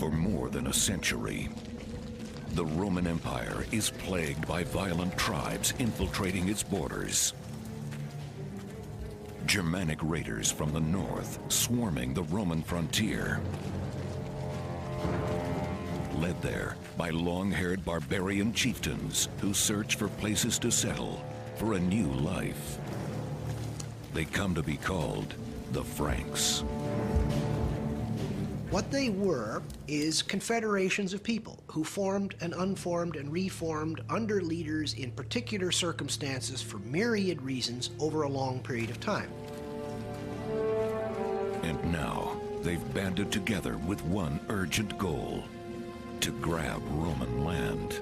For more than a century, the Roman Empire is plagued by violent tribes infiltrating its borders. Germanic raiders from the north swarming the Roman frontier, led there by long-haired barbarian chieftains who search for places to settle for a new life. They come to be called the Franks. What they were is confederations of people who formed and unformed and reformed under leaders in particular circumstances for myriad reasons over a long period of time. And now they've banded together with one urgent goal: to grab Roman land.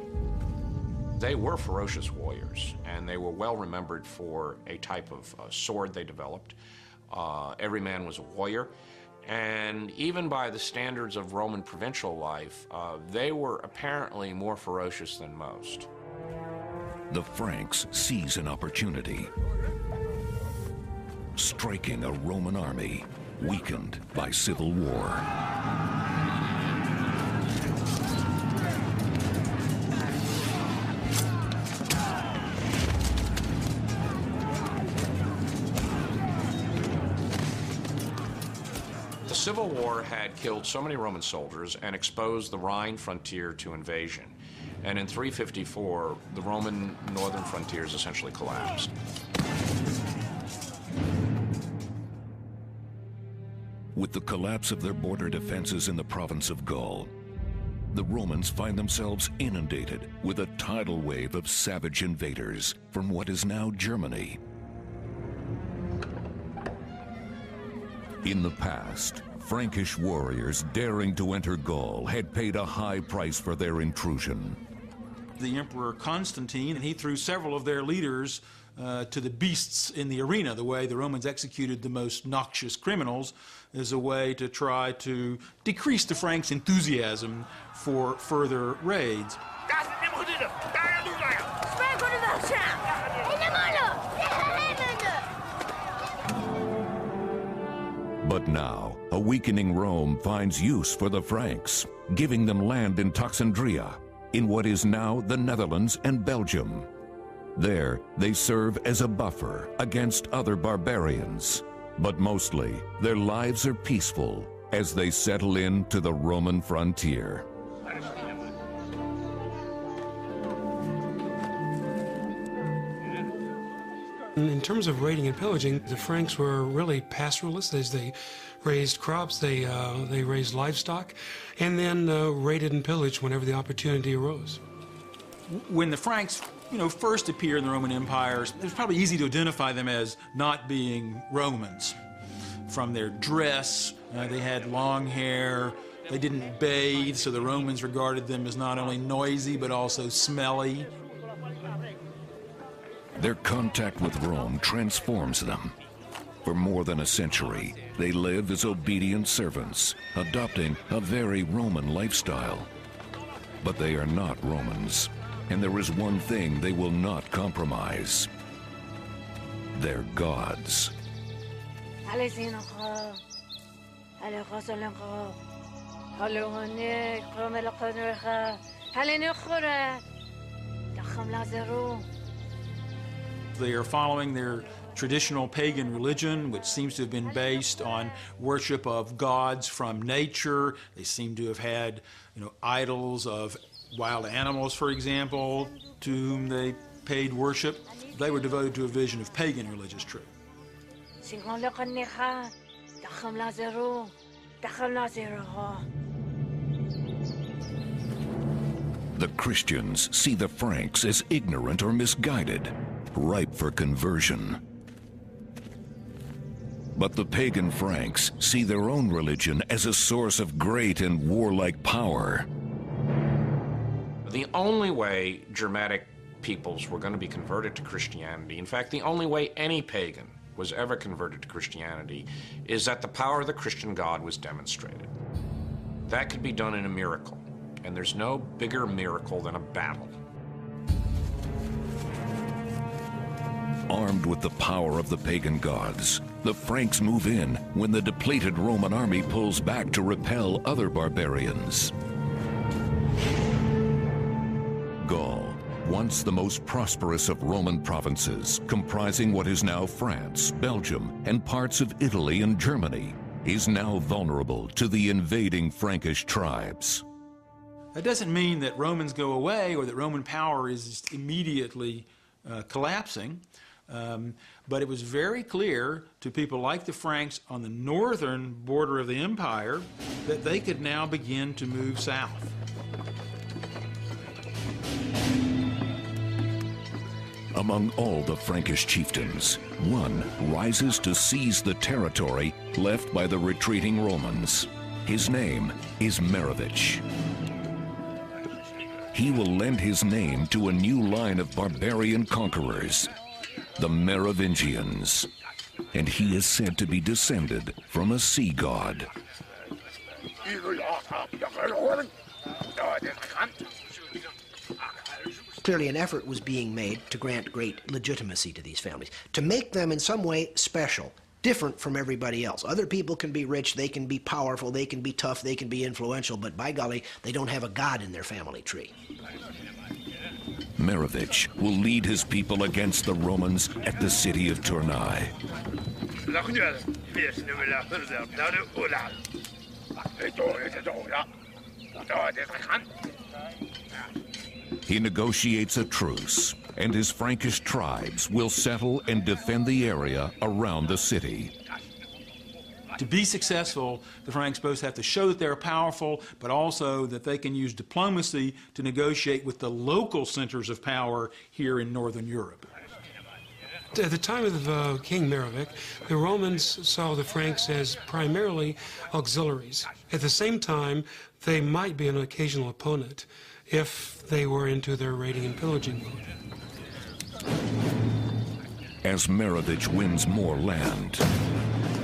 They were ferocious warriors, and they were well remembered for a type of sword they developed. Every man was a warrior. And even by the standards of Roman provincial life, they were apparently more ferocious than most. The Franks seize an opportunity, striking a Roman army weakened by civil war. The Civil War had killed so many Roman soldiers and exposed the Rhine frontier to invasion. And in 354, the Roman northern frontiers essentially collapsed. With the collapse of their border defenses in the province of Gaul, the Romans find themselves inundated with a tidal wave of savage invaders from what is now Germany. In the past, Frankish warriors daring to enter Gaul had paid a high price for their intrusion. The Emperor Constantine, he threw several of their leaders to the beasts in the arena. The way the Romans executed the most noxious criminals is a way to try to decrease the Franks' enthusiasm for further raids. But now, a weakening Rome finds use for the Franks, giving them land in Toxandria, in what is now the Netherlands and Belgium. There, they serve as a buffer against other barbarians. But mostly, their lives are peaceful as they settle into the Roman frontier. In terms of raiding and pillaging, the Franks were really pastoralists. They raised crops, they raised livestock, and then raided and pillaged whenever the opportunity arose. When the Franks, first appeared in the Roman Empire, it was probably easy to identify them as not being Romans. From their dress, they had long hair, they didn't bathe, so the Romans regarded them as not only noisy but also smelly. Their contact with Rome transforms them. For more than a century, they live as obedient servants, adopting a very Roman lifestyle. But they are not Romans, and there is one thing they will not compromise: their gods. They are following their traditional pagan religion, which seems to have been based on worship of gods from nature. They seem to have had, idols of wild animals, for example, to whom they paid worship. They were devoted to a vision of pagan religious truth. The Christians see the Franks as ignorant or misguided, ripe for conversion. But the pagan Franks see their own religion as a source of great and warlike power. The only way Germanic peoples were going to be converted to Christianity, in fact, the only way any pagan was ever converted to Christianity, is that the power of the Christian God was demonstrated. That could be done in a miracle, and there's no bigger miracle than a battle. Armed with the power of the pagan gods, the Franks move in when the depleted Roman army pulls back to repel other barbarians. Gaul, once the most prosperous of Roman provinces, comprising what is now France, Belgium, and parts of Italy and Germany, is now vulnerable to the invading Frankish tribes. That doesn't mean that Romans go away or that Roman power is just immediately collapsing, but it was very clear to people like the Franks on the northern border of the empire that they could now begin to move south. Among all the Frankish chieftains, one rises to seize the territory left by the retreating Romans. His name is Merovich. He will lend his name to a new line of barbarian conquerors, the Merovingians, and he is said to be descended from a sea god. Clearly an effort was being made to grant great legitimacy to these families, to make them in some way special, different from everybody else. Other people can be rich, they can be powerful, they can be tough, they can be influential, but by golly, they don't have a god in their family tree. Merovich will lead his people against the Romans at the city of Tournai. He negotiates a truce, and his Frankish tribes will settle and defend the area around the city. To be successful, the Franks both have to show that they're powerful, but also that they can use diplomacy to negotiate with the local centers of power here in northern Europe. At the time of King Merovich, the Romans saw the Franks as primarily auxiliaries. At the same time, they might be an occasional opponent if they were into their raiding and pillaging mode. As Merovich wins more land,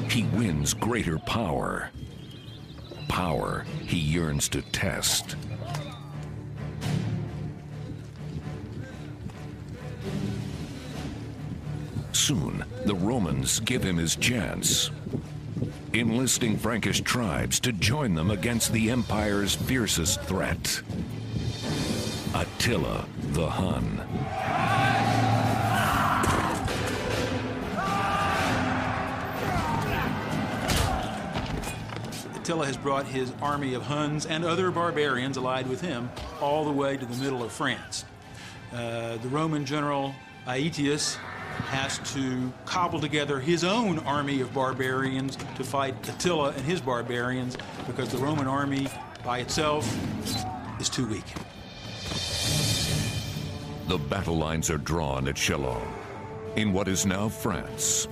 he wins greater power. Power he yearns to test. Soon, the Romans give him his chance, enlisting Frankish tribes to join them against the empire's fiercest threat, Attila the Hun. Attila has brought his army of Huns and other barbarians allied with him all the way to the middle of France. The Roman general Aetius has to cobble together his own army of barbarians to fight Attila and his barbarians because the Roman army by itself is too weak. The battle lines are drawn at Chalons, in what is now France.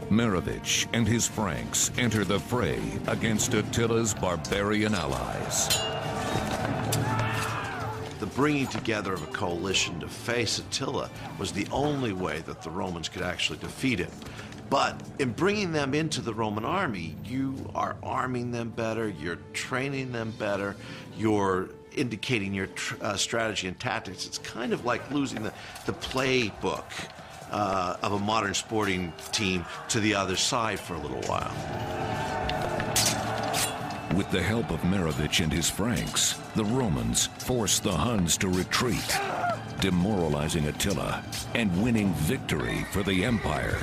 Merovich and his Franks enter the fray against Attila's barbarian allies. The bringing together of a coalition to face Attila was the only way that the Romans could actually defeat him. But in bringing them into the Roman army, you are arming them better, you're training them better, you're indicating your strategy and tactics. It's kind of like losing the playbook of a modern sporting team to the other side for a little while. With the help of Merovich and his Franks, the Romans force the Huns to retreat, demoralizing Attila and winning victory for the empire.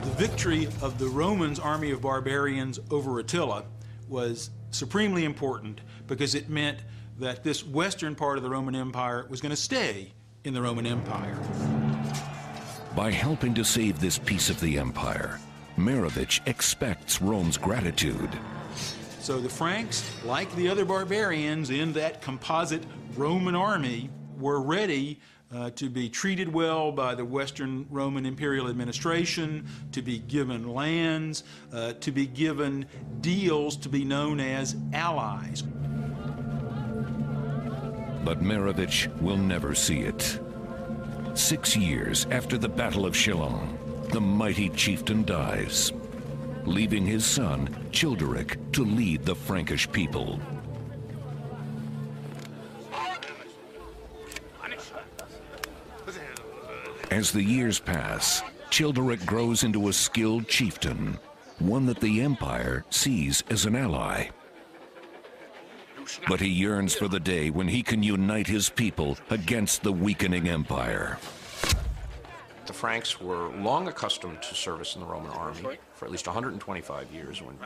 The victory of the Romans' army of barbarians over Attila was supremely important because it meant that this western part of the Roman Empire was going to stay in the Roman Empire. By helping to save this piece of the empire, Merovich expects Rome's gratitude. So the Franks, like the other barbarians in that composite Roman army, were ready to be treated well by the Western Roman imperial administration, to be given lands, to be given deals to be known as allies. But Merovich will never see it. 6 years after the Battle of Chalons, the mighty chieftain dies, leaving his son, Childeric, to lead the Frankish people. As the years pass, Childeric grows into a skilled chieftain, one that the Empire sees as an ally. But he yearns for the day when he can unite his people against the weakening Empire. The Franks were long accustomed to service in the Roman army for at least 125 years when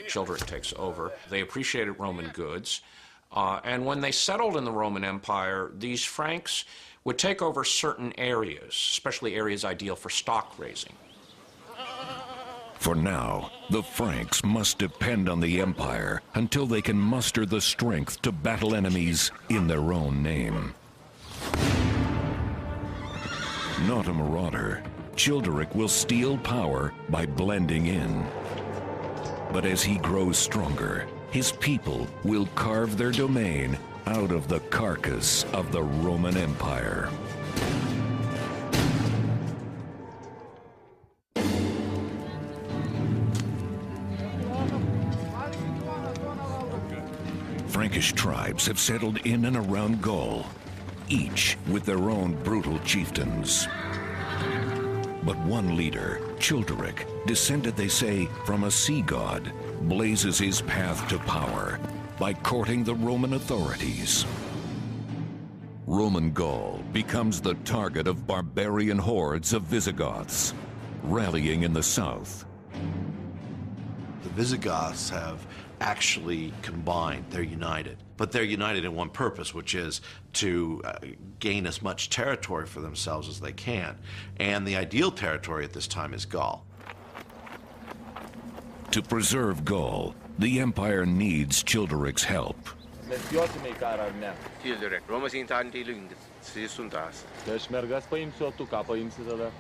Childeric takes over. They appreciated Roman goods, and when they settled in the Roman Empire, these Franks would take over certain areas, especially areas ideal for stock raising. For now, the Franks must depend on the Empire until they can muster the strength to battle enemies in their own name. Not a marauder, Childeric will steal power by blending in. But as he grows stronger, his people will carve their domain out of the carcass of the Roman Empire. Frankish tribes have settled in and around Gaul, each with their own brutal chieftains. But one leader, Childeric, descended, they say, from a sea god, blazes his path to power by courting the Roman authorities. Roman Gaul becomes the target of barbarian hordes of Visigoths, rallying in the south. The Visigoths have actually combined, they're united. But they're united in one purpose, which is to gain as much territory for themselves as they can. And the ideal territory at this time is Gaul. To preserve Gaul, the Empire needs Childeric's help. Childeric, Roma sunt antilung, se sunt asta. Deci mergați paimsi tu, ca paimsi tada.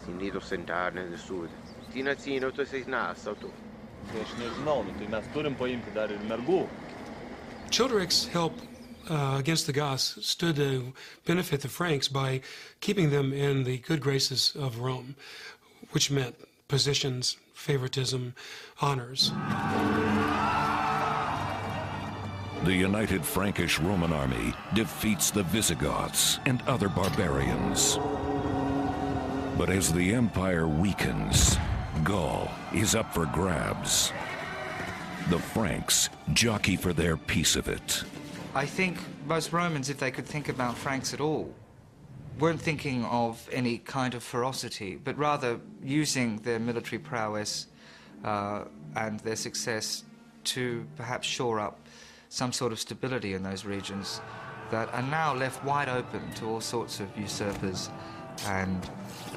Sinito sentarne de sud. Tina țino tu se nas sau tu. Deci nežinau, tai mes turim paimti dar ir mergų. Childeric's help against the Goths stood to benefit the Franks by keeping them in the good graces of Rome, which meant positions, favoritism, honors. The united Frankish Roman army defeats the Visigoths and other barbarians. But as the empire weakens, Gaul is up for grabs. The Franks jockey for their piece of it. I think most Romans, if they could think about Franks at all, weren't thinking of any kind of ferocity, but rather using their military prowess and their success to perhaps shore up some sort of stability in those regions that are now left wide open to all sorts of usurpers and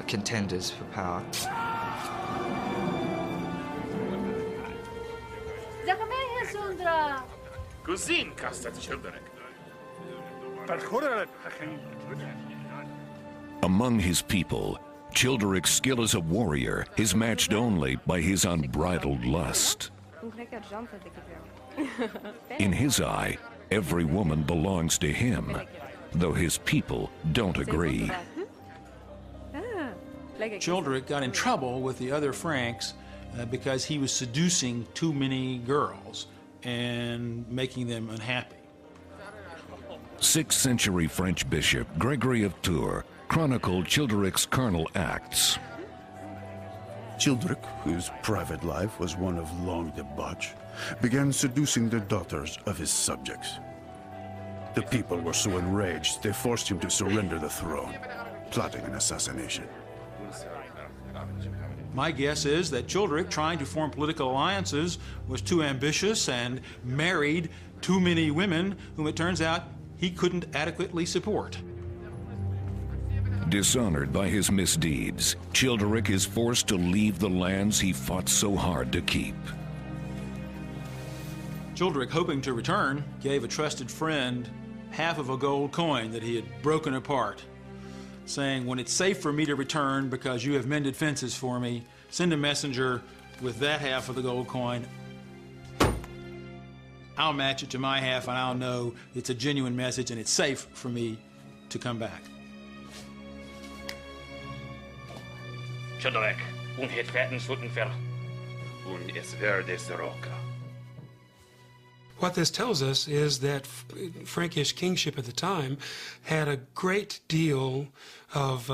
contenders for power. Così incasta Childeric. Among his people, Childeric's skill as a warrior is matched only by his unbridled lust. In his eye, every woman belongs to him, though his people don't agree. Childeric got in trouble with the other Franks because he was seducing too many girls and making them unhappy. 6th century French bishop Gregory of Tours chronicled Childeric's carnal acts. Childeric, whose private life was one of long debauch, began seducing the daughters of his subjects. The people were so enraged they forced him to surrender the throne, plotting an assassination. My guess is that Childeric, trying to form political alliances, was too ambitious and married too many women whom it turns out he couldn't adequately support. Dishonored by his misdeeds, Childeric is forced to leave the lands he fought so hard to keep. Childeric, hoping to return, gave a trusted friend half of a gold coin that he had broken apart, saying, "When it's safe for me to return because you have mended fences for me, send a messenger with that half of the gold coin. I'll match it to my half and I'll know it's a genuine message and it's safe for me to come back." Childeric, un het verden slutten fer. Un es verdes roca. What this tells us is that Frankish kingship at the time had a great deal of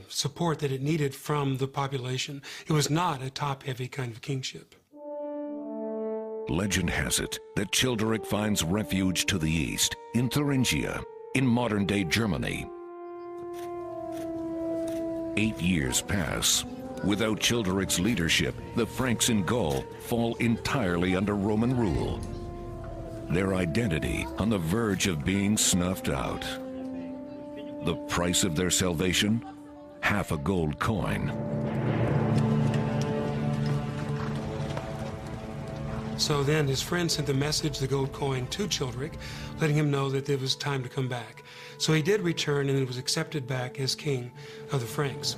support that it needed from the population. It was not a top-heavy kind of kingship. Legend has it that Childeric finds refuge to the east, in Thuringia, in modern-day Germany. 8 years pass. Without Childeric's leadership, the Franks in Gaul fall entirely under Roman rule. Their identity on the verge of being snuffed out. The price of their salvation? Half a gold coin. So then his friend sent the message, the gold coin, to Childeric, letting him know that it was time to come back. So he did return, and it was accepted back as king of the Franks.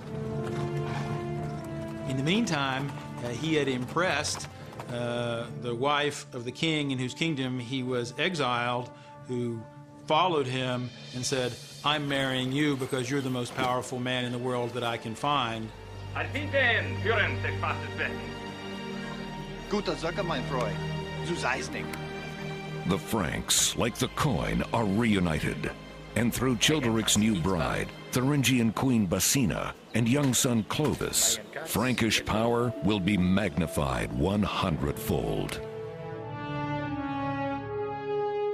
In the meantime, he had impressed the wife of the king in whose kingdom he was exiled, who followed him and said, "I'm marrying you because you're the most powerful man in the world that I can find." Guter Sache, mein Freund. Du seist nicht. The Franks, like the coin, are reunited. And through Childeric's new bride, Thuringian Queen Basina, and young son Clovis, Frankish power will be magnified 100-fold.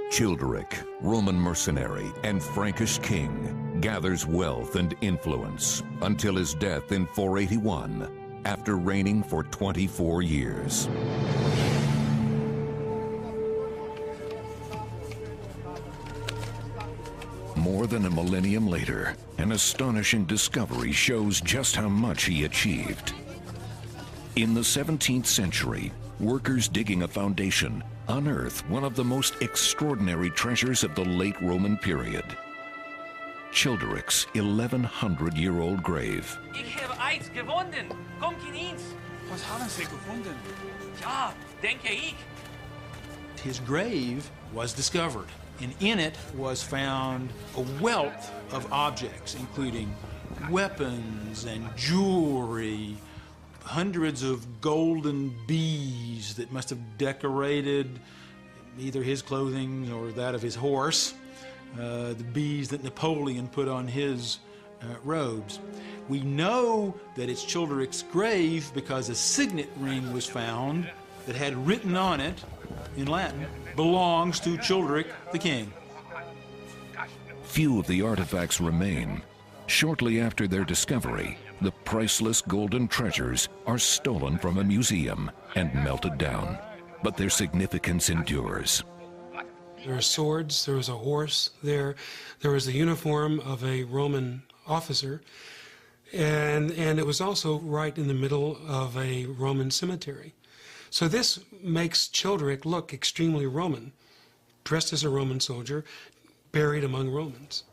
Childeric, Roman mercenary and Frankish king, gathers wealth and influence until his death in 481, after reigning for 24 years. More than a millennium later, an astonishing discovery shows just how much he achieved. In the 17th century, workers digging a foundation unearthed one of the most extraordinary treasures of the late Roman period. Childeric's 1100-year-old grave. Ich habe eins gefunden. Kommt in ins. Was haben Sie gefunden? Ja, denke ich. His grave was discovered, and in it was found a wealth of objects, including weapons and jewelry, hundreds of golden bees that must have decorated either his clothing or that of his horse, the bees that Napoleon put on his robes. We know that it's Childeric's grave because a signet ring was found that had written on it, in Latin, "Belongs to Childeric the king." Few of the artifacts remain. Shortly after their discovery, the priceless golden treasures are stolen from a museum and melted down. But their significance endures. There are swords, there was a horse there was the uniform of a Roman officer, and it was also right in the middle of a Roman cemetery. So this makes Childeric look extremely Roman, dressed as a Roman soldier, buried among Romans.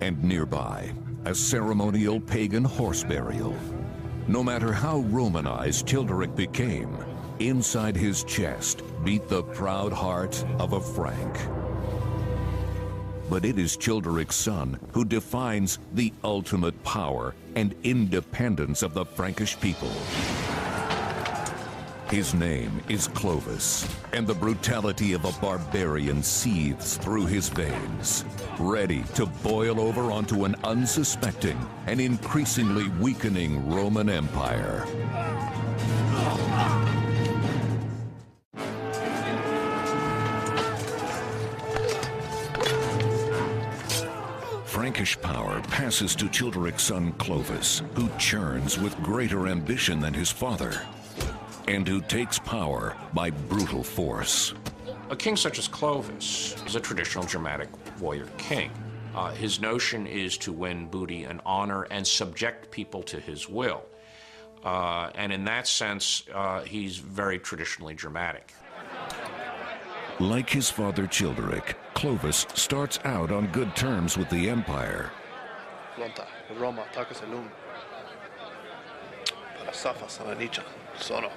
And nearby, a ceremonial pagan horse burial. No matter how Romanized Childeric became, inside his chest beat the proud heart of a Frank. But it is Childeric's son who defines the ultimate power and independence of the Frankish people. His name is Clovis, and the brutality of a barbarian seethes through his veins, ready to boil over onto an unsuspecting and increasingly weakening Roman Empire. Frankish power passes to Childeric's son Clovis, who churns with greater ambition than his father, and who takes power by brutal force. A king such as Clovis is a traditional Germanic warrior king. His notion is to win booty and honor and subject people to his will. And in that sense, he's very traditionally Germanic. Like his father Childeric, Clovis starts out on good terms with the empire. Lonta, Roma, atacas el lume. Para Safas, Ananicha, Sono.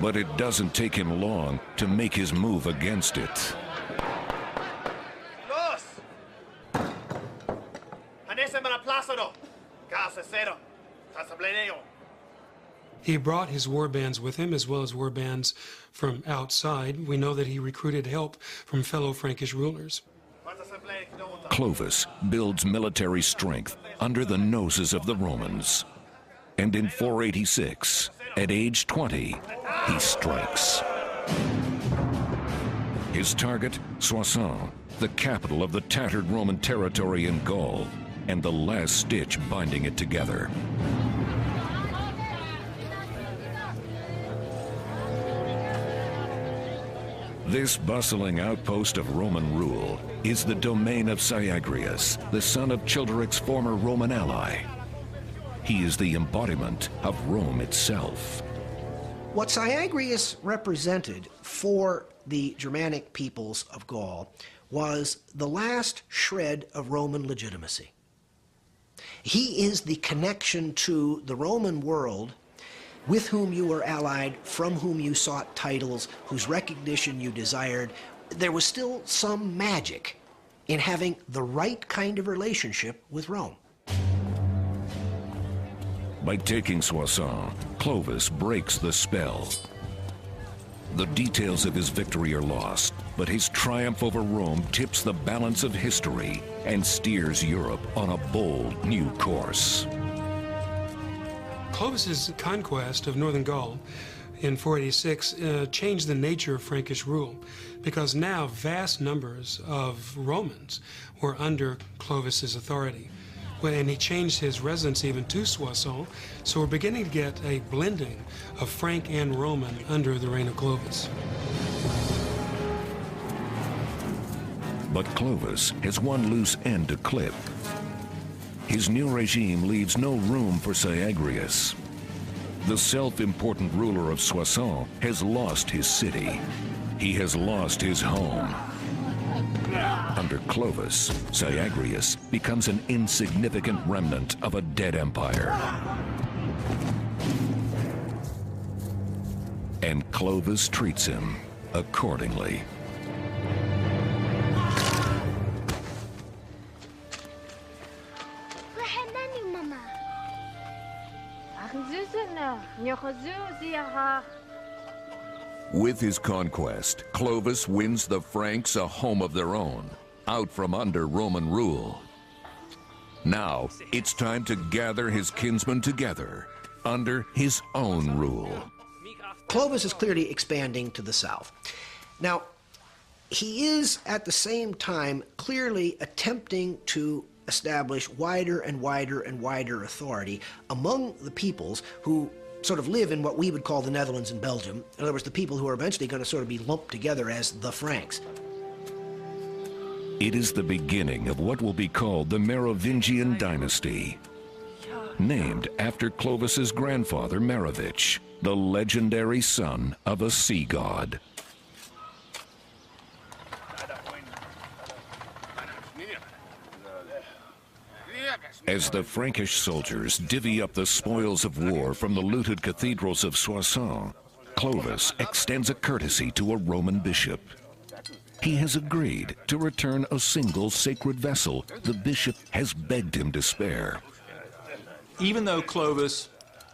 But it doesn't take him long to make his move against it. Los! Anese mana plácido. Casa cero. Tasableneo. He brought his war bands with him, as well as war bands from outside. We know that he recruited help from fellow Frankish rulers. Clovis builds military strength under the noses of the Romans. And in 486, at age 20, he strikes. His target, Soissons, the capital of the tattered Roman territory in Gaul, and the last stitch binding it together. This bustling outpost of Roman rule is the domain of Syagrius, the son of Childeric's former Roman ally. He is the embodiment of Rome itself. What Syagrius represented for the Germanic peoples of Gaul was the last shred of Roman legitimacy. He is the connection to the Roman world with whom you were allied, from whom you sought titles, whose recognition you desired. There was still some magic in having the right kind of relationship with Rome. By taking Soissons, Clovis breaks the spell. The details of his victory are lost, but his triumph over Rome tips the balance of history and steers Europe on a bold new course. Clovis's conquest of northern Gaul in 486 changed the nature of Frankish rule, because now vast numbers of Romans were under Clovis's authority. And he changed his residence even to Soissons, so we're beginning to get a blending of Frank and Roman under the reign of Clovis. But Clovis has one loose end to clip. His new regime leaves no room for Syagrius. The self-important ruler of Soissons has lost his city. He has lost his home. Under Clovis, Syagrius becomes an insignificant remnant of a dead empire. And Clovis treats him accordingly. With his conquest, Clovis wins the Franks a home of their own, out from under Roman rule. Now, it's time to gather his kinsmen together under his own rule. Clovis is clearly expanding to the south. Now, he is at the same time clearly attempting to establish wider and wider and wider authority among the peoples who sort of live in what we would call the Netherlands and Belgium. In other words, the people who are eventually going to sort of be lumped together as the Franks. It is the beginning of what will be called the Merovingian dynasty, named after Clovis's grandfather Merovich, the legendary son of a sea god. As the Frankish soldiers divvy up the spoils of war from the looted cathedrals of Soissons, Clovis extends a courtesy to a Roman bishop. He has agreed to return a single sacred vessel the bishop has begged him to spare. Even though Clovis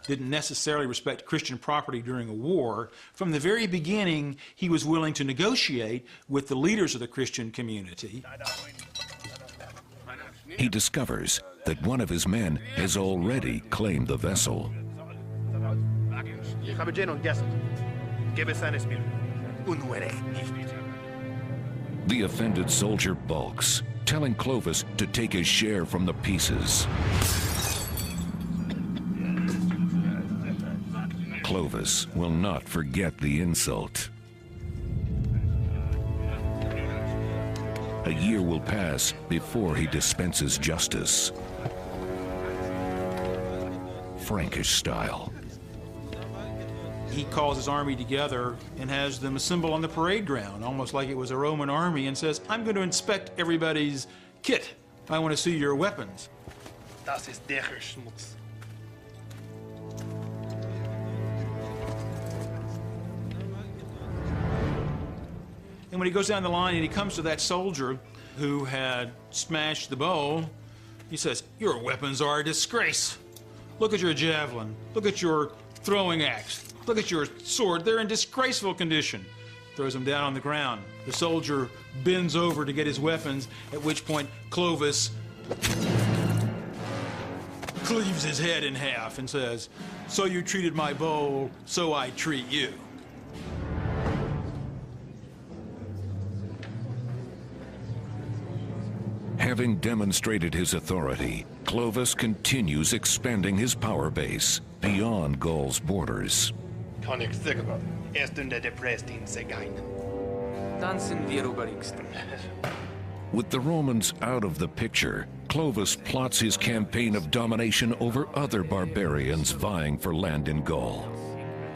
didn't necessarily respect Christian property during a war, from the very beginning he was willing to negotiate with the leaders of the Christian community. He discovers that one of his men has already claimed the vessel. The offended soldier balks, telling Clovis to take his share from the pieces. Clovis will not forget the insult. A year will pass before he dispenses justice. Frankish style. He calls his army together and has them assemble on the parade ground, almost like it was a Roman army, and says, I'm going to inspect everybody's kit. I want to see your weapons. Das ist Schmutz. And when he goes down the line and he comes to that soldier who had smashed the bow, he says, your weapons are a disgrace. Look at your javelin. Look at your throwing axe. Look at your sword. They're in disgraceful condition. throws him down on the ground. The soldier bends over to get his weapons, at which point Clovis cleaves his head in half and says, "So you treated my bowl, so I treat you." Having demonstrated his authority, Clovis continues expanding his power base beyond Gaul's borders. König Sigurd är under det prästin Segainen. Dansen Vierubariksten. With the Romans out of the picture, Clovis plots his campaign of domination over other barbarians vying for land in Gaul.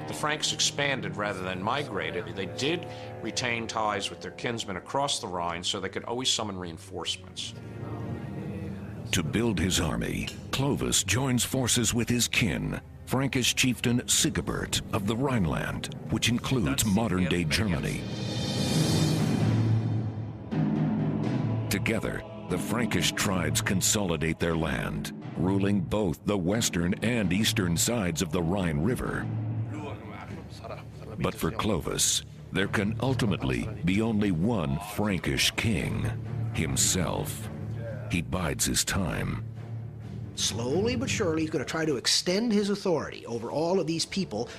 The Franks expanded rather than migrated. They did retain ties with their kinsmen across the Rhine so they could always summon reinforcements. To build his army, Clovis joins forces with his kin, Frankish chieftain Sigebert of the Rhineland, which includes modern-day Germany. Together, the Frankish tribes consolidate their land, ruling both the western and eastern sides of the Rhine River. But for Clovis, there can ultimately be only one Frankish king, himself. He bides his time. Slowly but surely, he's going to try to extend his authority over all of these people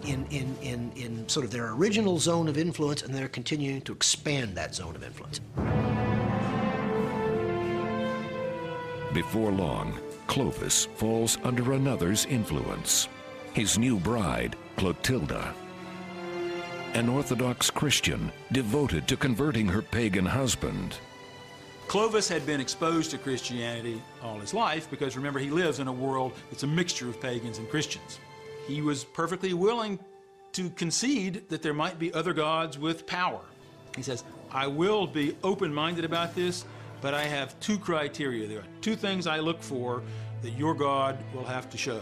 in sort of their original zone of influence, and they're continuing to expand that zone of influence. Before long, Clovis falls under another's influence. His new bride, Clotilda, an Orthodox Christian devoted to converting her pagan husband. Clovis had been exposed to Christianity all his life because, remember, he lives in a world that's a mixture of pagans and Christians. He was perfectly willing to concede that there might be other gods with power. He says, "I will be open-minded about this, but I have two criteria. There are two things I look for that your God will have to show.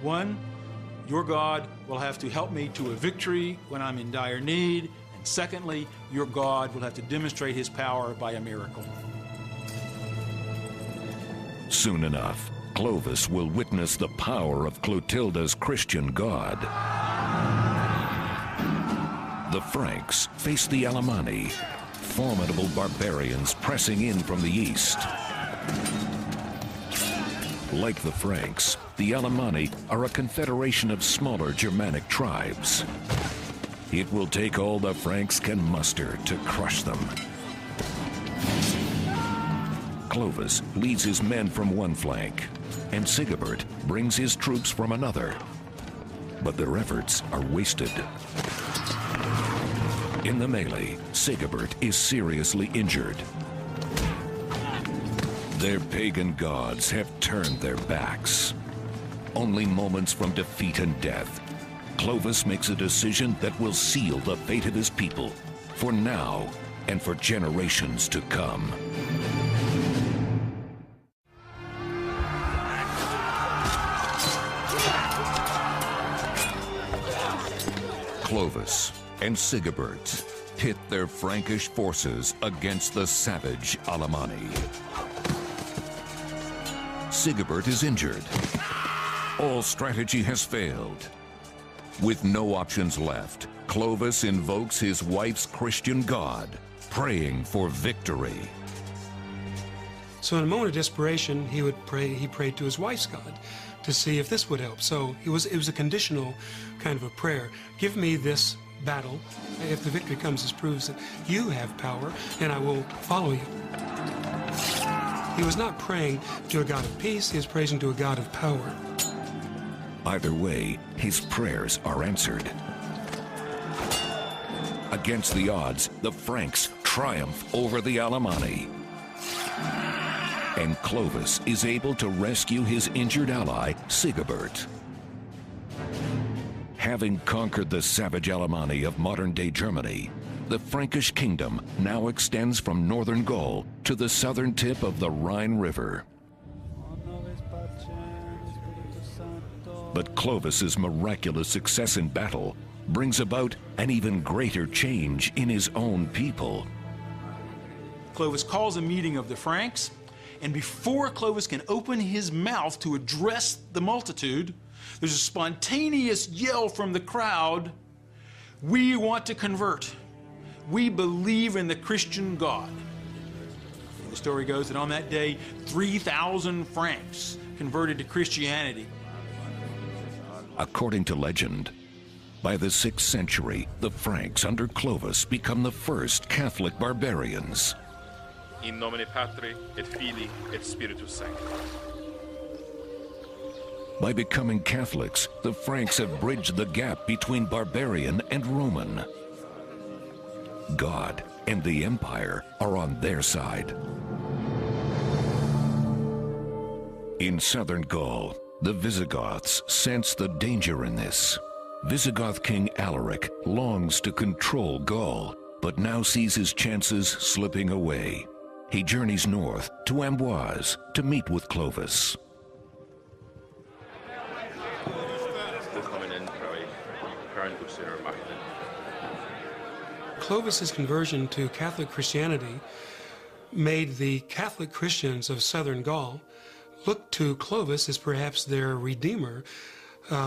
One, your God will have to help me to a victory when I'm in dire need. And secondly, your God will have to demonstrate his power by a miracle." Soon enough, Clovis will witness the power of Clotilda's Christian God. The Franks face the Alemanni, formidable barbarians pressing in from the east. Like the Franks, the Alemanni are a confederation of smaller Germanic tribes. It will take all the Franks can muster to crush them. Clovis leads his men from one flank, and Sigebert brings his troops from another. But their efforts are wasted. In the melee, Sigebert is seriously injured. Their pagan gods have turned their backs. Only moments from defeat and death, Clovis makes a decision that will seal the fate of his people, for now and for generations to come. Clovis and Sigebert pit their Frankish forces against the savage Alemanni. Sigebert is injured. All strategy has failed. With no options left, Clovis invokes his wife's Christian God, praying for victory. So in a moment of desperation, he would pray. He prayed to his wife's God to see if this would help. So it was a conditional kind of a prayer. Give me this battle. If the victory comes, this proves that you have power, and I will follow you. He was not praying to a God of peace. He was praying to a God of power. Either way, his prayers are answered. Against the odds, the Franks triumph over the Alemanni. And Clovis is able to rescue his injured ally, Sigebert. Having conquered the savage Alemanni of modern-day Germany, the Frankish kingdom now extends from northern Gaul to the southern tip of the Rhine River. But Clovis's miraculous success in battle brings about an even greater change in his own people. Clovis calls a meeting of the Franks, and before Clovis can open his mouth to address the multitude, there's a spontaneous yell from the crowd, we want to convert. We believe in the Christian God. The story goes that on that day, 3,000 Franks converted to Christianity. According to legend, by the 6th century, the Franks under Clovis become the first Catholic barbarians. In nomine Patri, et Filii, et Spiritus Sancti. By becoming Catholics, the Franks have bridged the gap between barbarian and Roman. God and the Empire are on their side. In southern Gaul, the Visigoths sense the danger in this. Visigoth King Alaric longs to control Gaul, but now sees his chances slipping away. He journeys north to Amboise to meet with Clovis. Clovis's conversion to Catholic Christianity made the Catholic Christians of southern Gaul look to Clovis as perhaps their redeemer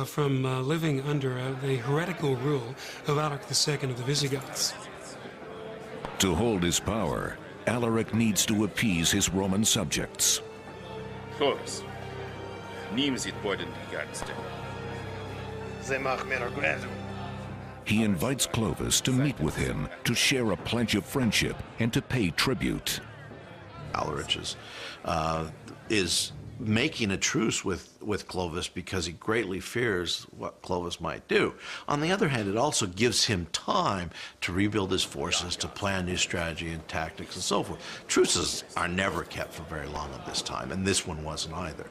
from living under the heretical rule of Alaric II of the Visigoths. To hold his power, Alaric needs to appease his Roman subjects. Clovis, nimm sie beiden die Gunst. Ze mag mir agredo. He invites Clovis to meet with him, to share a pledge of friendship, and to pay tribute. Alaric is making a truce with Clovis because he greatly fears what Clovis might do. On the other hand, it also gives him time to rebuild his forces, to plan new strategy and tactics and so forth. Truces are never kept for very long at this time, and this one wasn't either.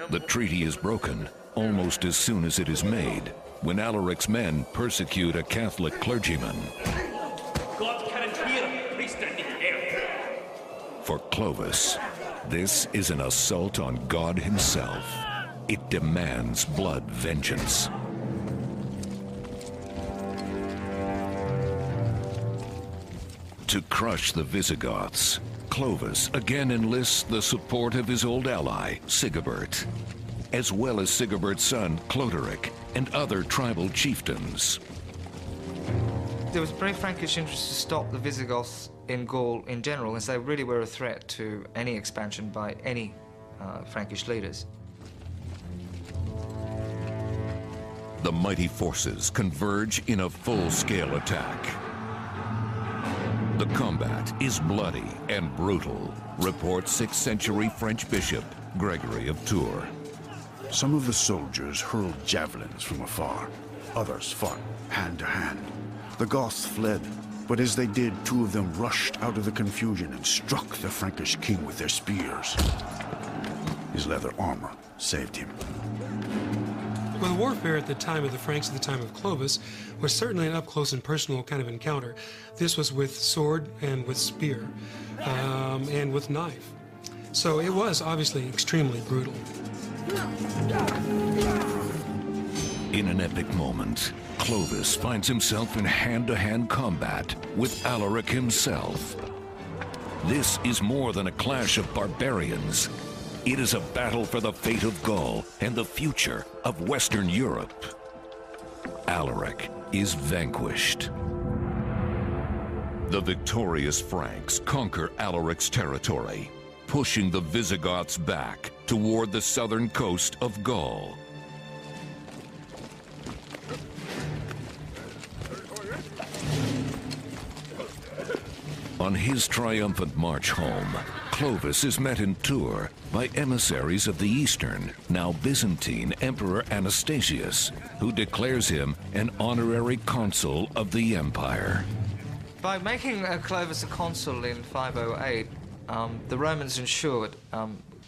The treaty is broken almost as soon as it is made, when Alaric's men persecute a Catholic clergyman. For Clovis, this is an assault on God himself. It demands blood vengeance. To crush the Visigoths, Clovis again enlists the support of his old ally, Sigebert, as well as Sigebert's son, Cloderic, and other tribal chieftains. There was very Frankish interest to stop the Visigoths in Gaul in general, as they really were a threat to any expansion by any Frankish leaders. The mighty forces converge in a full-scale attack. The combat is bloody and brutal, reports 6th century French bishop Gregory of Tours. Some of the soldiers hurled javelins from afar. Others fought hand to hand. The Goths fled, but as they did, two of them rushed out of the confusion and struck the Frankish king with their spears. His leather armor saved him. Well, the warfare at the time of the Franks, at the time of Clovis, was certainly an up-close and personal kind of encounter. This was with sword and with spear and with knife. So it was obviously extremely brutal. In an epic moment, Clovis finds himself in hand-to-hand combat with Alaric himself. This is more than a clash of barbarians. It is a battle for the fate of Gaul and the future of Western Europe. Alaric is vanquished. The victorious Franks conquer Alaric's territory, pushing the Visigoths back toward the southern coast of Gaul. On his triumphant march home, Clovis is met in Tours by emissaries of the Eastern, now Byzantine Emperor Anastasius, who declares him an honorary consul of the empire. By making Clovis a consul in 508, the Romans ensured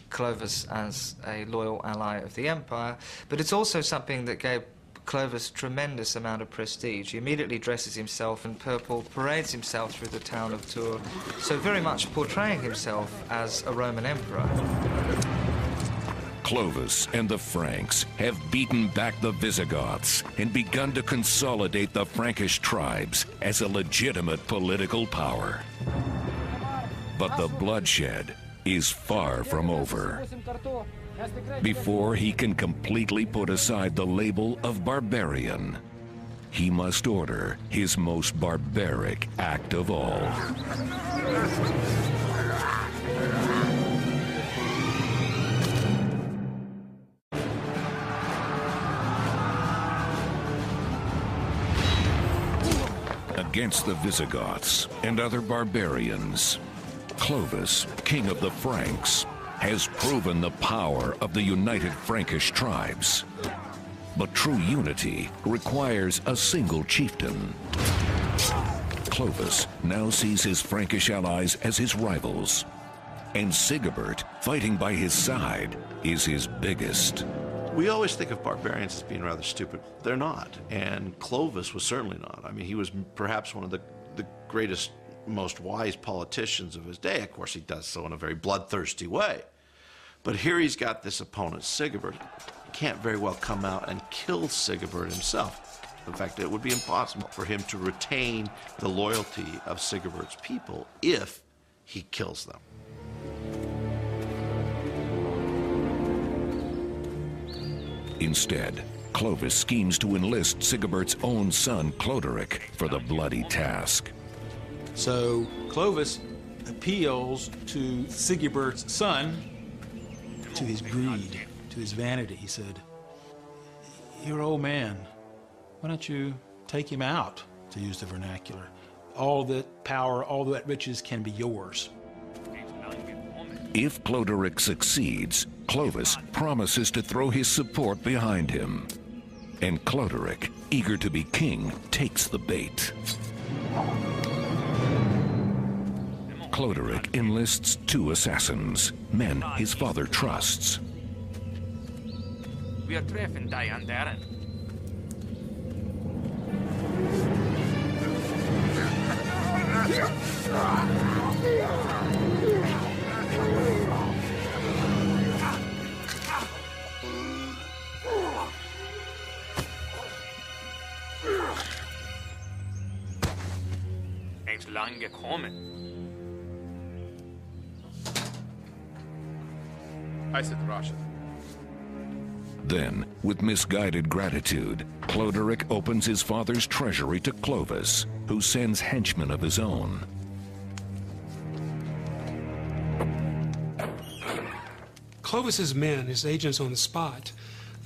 Clovis as a loyal ally of the empire, but it's also something that gave Clovis tremendous amount of prestige. He immediately dresses himself in purple, parades himself through the town of Tours, so very much portraying himself as a Roman emperor. Clovis and the Franks have beaten back the Visigoths and begun to consolidate the Frankish tribes as a legitimate political power. But the bloodshed is far from over. Before he can completely put aside the label of barbarian, he must order his most barbaric act of all. Against the Visigoths and other barbarians, Clovis, king of the Franks, has proven the power of the united Frankish tribes. But true unity requires a single chieftain. Clovis now sees his Frankish allies as his rivals, and Sigebert, fighting by his side, is his biggest. We always think of barbarians as being rather stupid. They're not, and Clovis was certainly not. I mean, he was perhaps one of the greatest, most wise politicians of his day. Of course, he does so in a very bloodthirsty way. But here he's got this opponent, Sigebert. He can't very well come out and kill Sigebert himself. In fact, it would be impossible for him to retain the loyalty of Sigebert's people if he kills them. Instead, Clovis schemes to enlist Sigebert's own son, Cloderic, for the bloody task. So Clovis appeals to Sigebert's son, to his greed, to his vanity. He said, "You're an old man. Why don't you take him out," to use the vernacular. All that power, all that riches can be yours. If Cloderic succeeds, Clovis promises to throw his support behind him. And Cloderic, eager to be king, takes the bait. Cloderic enlists 2 assassins, men his father trusts. We are treffen die anderen. Echt lang gekommen. I said Russia. Then, with misguided gratitude, Cloderic opens his father's treasury to Clovis, who sends henchmen of his own. Clovis's men, his agents on the spot,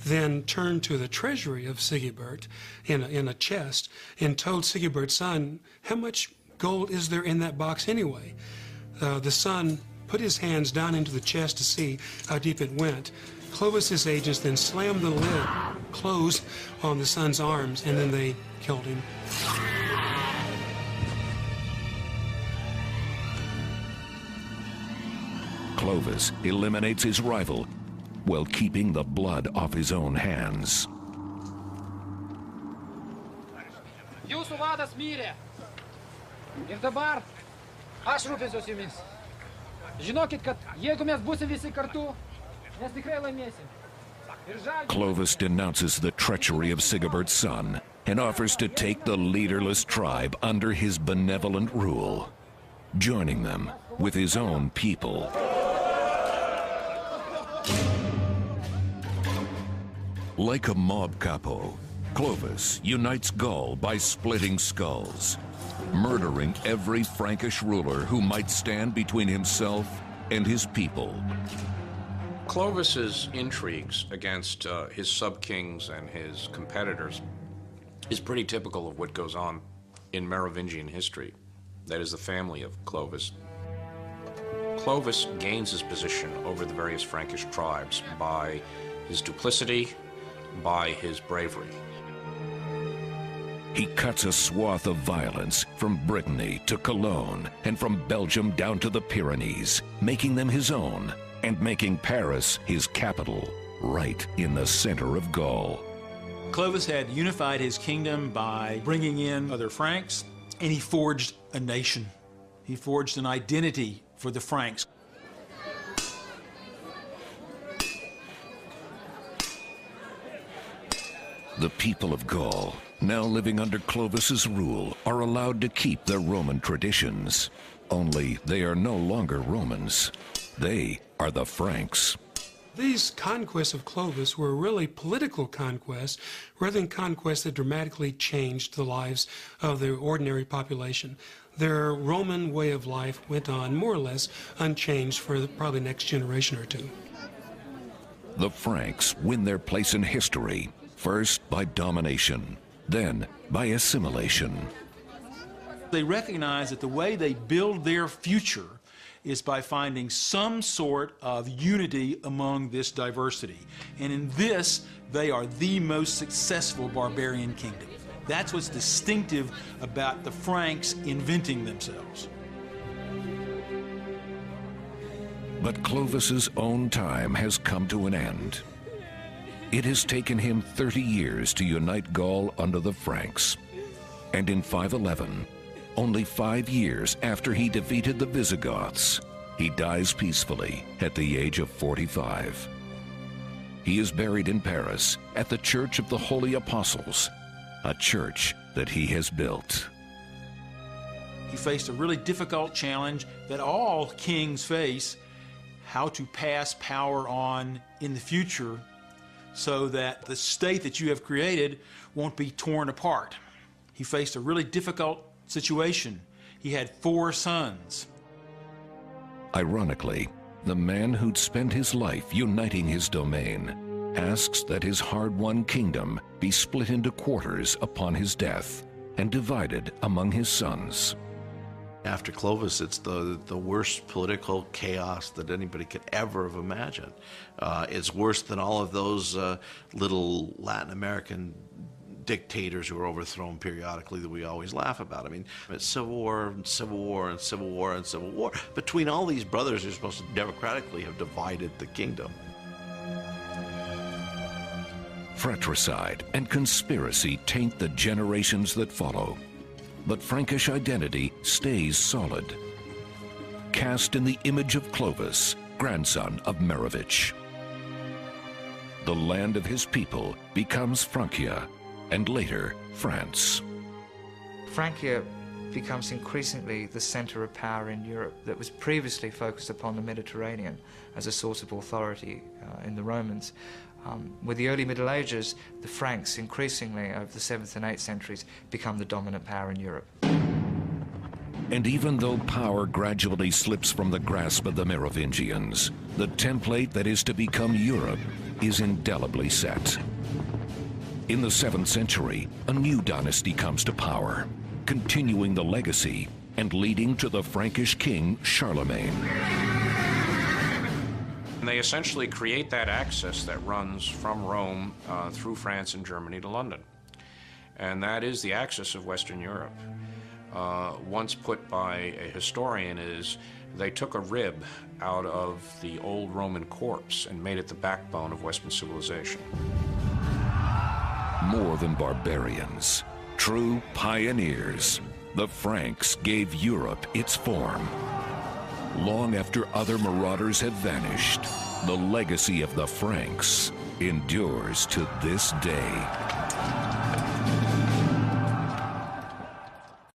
then turned to the treasury of Sigebert in a chest and told Sigebert's son, "How much gold is there in that box anyway?" The son put his hands down into the chest to see how deep it went. Clovis's agents then slammed the lid closed on the son's arms, and then they killed him. Clovis eliminates his rival while keeping the blood off his own hands. Jūsų vadas mirė. Ir dabar aš rūpinsiuosi jumis. Žinokit, kad jeigu mes būsim visi kartu, mes tikrai laimėsim. Clovis denounces the treachery of Sigebert's son and offers to take the leaderless tribe under his benevolent rule, joining them with his own people. Like a mob capo, Clovis unites Gaul by splitting skulls, murdering every Frankish ruler who might stand between himself and his people. Clovis's intrigues against his sub-kings and his competitors is pretty typical of what goes on in Merovingian history. That is the family of Clovis. Clovis gains his position over the various Frankish tribes by his duplicity, by his bravery. He cuts a swath of violence from Brittany to Cologne and from Belgium down to the Pyrenees, making them his own and making Paris his capital, right in the center of Gaul. Clovis had unified his kingdom by bringing in other Franks, and he forged a nation. He forged an identity for the Franks. The people of Gaul, now living under Clovis's rule, are allowed to keep their Roman traditions. Only they are no longer Romans. They are the Franks. These conquests of Clovis were really political conquests rather than conquests that dramatically changed the lives of the ordinary population. Their Roman way of life went on more or less unchanged for probably the next generation or two. The Franks win their place in history, first by domination, then by assimilation. They recognize that the way they build their future is by finding some sort of unity among this diversity. And in this, they are the most successful barbarian kingdom. That's what's distinctive about the Franks inventing themselves. But Clovis's own time has come to an end. It has taken him 30 years to unite Gaul under the Franks. And in 511, only 5 years after he defeated the Visigoths, he dies peacefully at the age of 45. He is buried in Paris at the Church of the Holy Apostles, a church that he has built. He faced a really difficult challenge that all kings face, how to pass power on in the future so that the state that you have created won't be torn apart. He faced a really difficult situation. He had 4 sons. Ironically, the man who'd spent his life uniting his domain asks that his hard-won kingdom be split into quarters upon his death and divided among his sons. After Clovis, it's the worst political chaos that anybody could ever have imagined. It's worse than all of those little Latin American dictators who are overthrown periodically that we always laugh about. I mean, it's civil war and civil war and civil war and civil war between all these brothers who are supposed to democratically have divided the kingdom. Fratricide and conspiracy taint the generations that follow, but Frankish identity stays solid. Cast in the image of Clovis, grandson of Merovich. The land of his people becomes Francia, and later France. Francia becomes increasingly the center of power in Europe that was previously focused upon the Mediterranean as a source of authority in the Romans. With the early Middle Ages, the Franks increasingly over the 7th and 8th centuries become the dominant power in Europe. And even though power gradually slips from the grasp of the Merovingians, the template that is to become Europe is indelibly set. In the 7th century, a new dynasty comes to power, continuing the legacy and leading to the Frankish king Charlemagne. And they essentially create that axis that runs from Rome through France and Germany to London. And that is the axis of Western Europe. Once put by a historian is they took a rib out of the old Roman corpse and made it the backbone of Western civilization. More than barbarians, true pioneers, the Franks gave Europe its form. Long after other marauders have vanished, the legacy of the Franks endures to this day.